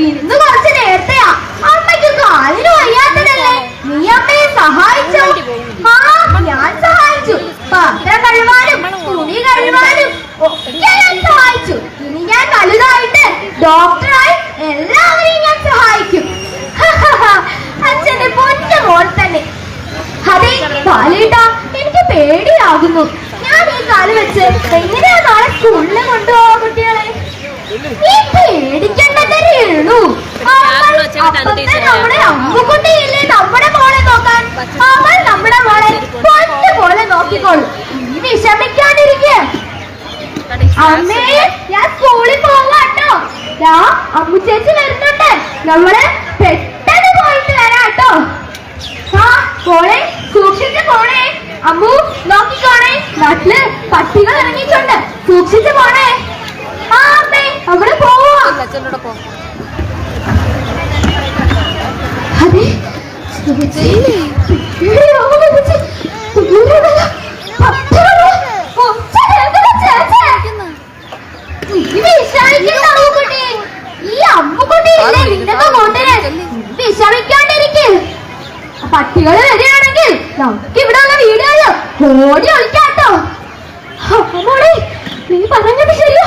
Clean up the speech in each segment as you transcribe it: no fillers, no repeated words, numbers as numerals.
ഇന്ന് കുറച്ച് നേരത്തെയാ. അമ്മയ്ക്ക് കാലിന് വയ്യാത്തതല്ലേ, നീ അമ്മയെ സഹായിച്ചു? ആ, ഞാൻ സഹായിച്ചു. പാത്രം കഴുകാനും തുണി കഴുകാനും ഒക്കെ ഞാൻ സഹായിച്ചു. ഇനി ഞാൻ വലുതായിട്ട് ഡോക്ടറായി എല്ലാവരെയും ഞാൻ സഹായിക്കും. അച്ഛന്റെ പൊന്നു മോൾ തന്നെ. അതെ പാലേട്ടാ, എനിക്ക് പേടിയാകുന്നു. ഞാൻ ഈ കാല് വെച്ച് എങ്ങനെയാ നാളെ സ്കൂളിൽ കൊണ്ടുപോവാ കുട്ടികളെ? നീ പേടിക്കേണ്ടതേ ഉള്ളൂ. അപ്പത്തെ നമ്മുടെ അമ്മുക്കുട്ടിയില്ലേ നമ്മുടെ മോളെ നോക്കാൻ, അവൾ നമ്മുടെ മോളെ പൊന്നു പോലെ നോക്കിക്കോളും. നീ വിഷമിക്കാണ്ടിരിക്കേ. അമ്മേ, ഞാൻ സ്കൂളിൽ പോവാട്ടോ. അമ്മു ചേച്ചി വരുന്നുണ്ട്, നമ്മള് പെട്ടെന്ന് പോയിട്ട് വരാട്ടോ. ആ പോളെ, സൂക്ഷിച്ച് പോണേ. അമ്മു നോക്കിക്കോണേ, നാട്ടില് പട്ടികൾ ഇറങ്ങിയിട്ടുണ്ട്, സൂക്ഷിച്ച് പോണേ. ആ അമ്മേ, അവിടെ പോവാ. അതെ ഈ അമ്മുകുട്ടിയില്ലേ നിന്റെ കൂട്ടിന്, വിഷമിക്കാണ്ടിരിക്കും. പട്ടികള് വരികയാണെങ്കിൽ നമുക്ക് ഇവിടെ ഉള്ള വീടുകളിൽ ഓടി ഒളിക്കാട്ടോ. മോളെ, നീ പറഞ്ഞത് ശരിയോ?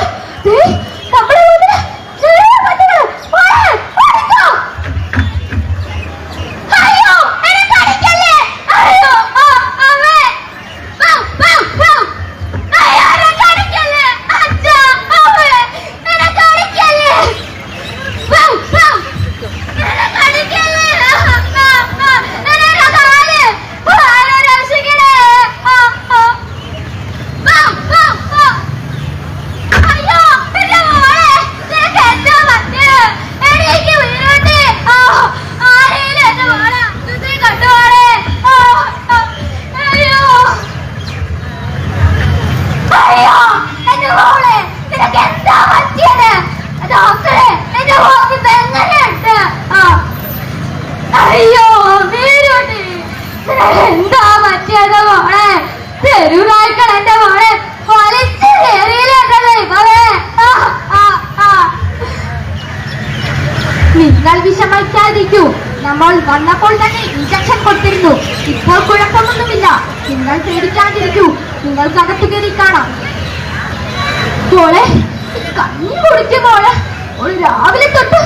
നമ്മളെ എന്താ പറ്റിയത് മോളെ? തെരുവായിക്കൾ എന്റെ മോളെ വലിച്ചു കയറിയില്ലല്ലേ ഇവളെ. നിങ്ങൾ വിഷമിക്കാതിരിക്കൂ. നമ്മൾ വന്നപ്പോൾ തന്നെ ഇഞ്ചക്ഷൻ കൊടുത്തിരുന്നു. ഇപ്പോൾ കുഴപ്പമൊന്നുമില്ല. നിങ്ങൾ പേടിക്കാതിരിക്കൂ. നിങ്ങൾക്ക് അകത്ത് കയറി കാണാം. മോളെ, കഞ്ഞി കുടിക്കും മോളെ. രാവിലെ തൊട്ട്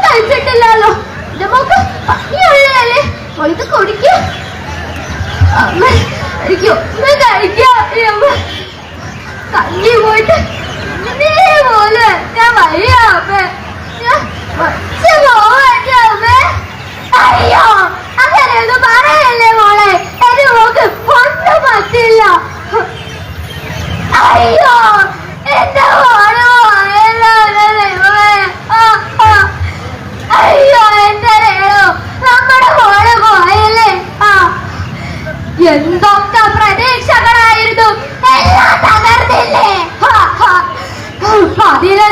കഴിച്ചിട്ടില്ലല്ലോ. എന്റെ മോക്ക് പനിയുള്ളതല്ലേ, ഇത് കുടിക്കും. അമ്മ കഞ്ഞി പോയിട്ട് പോലെ ഞാൻ വയ്യ അമ്മേ. അയ്യോ, അങ്ങനെയൊന്നും പറയല്ലേ മോളെ. എന്റെ മോക്ക് ഒന്നും പറ്റില്ല. അയ്യോ, എന്റെ മോളോ അയ്യോ, എന്റെ രേണു, നമ്മുടെ മോള് പോയല്ലേ. എന്തൊക്കെ പ്രതീക്ഷകളായിരുന്നു, എല്ലാം തകർന്നില്ലേ. 15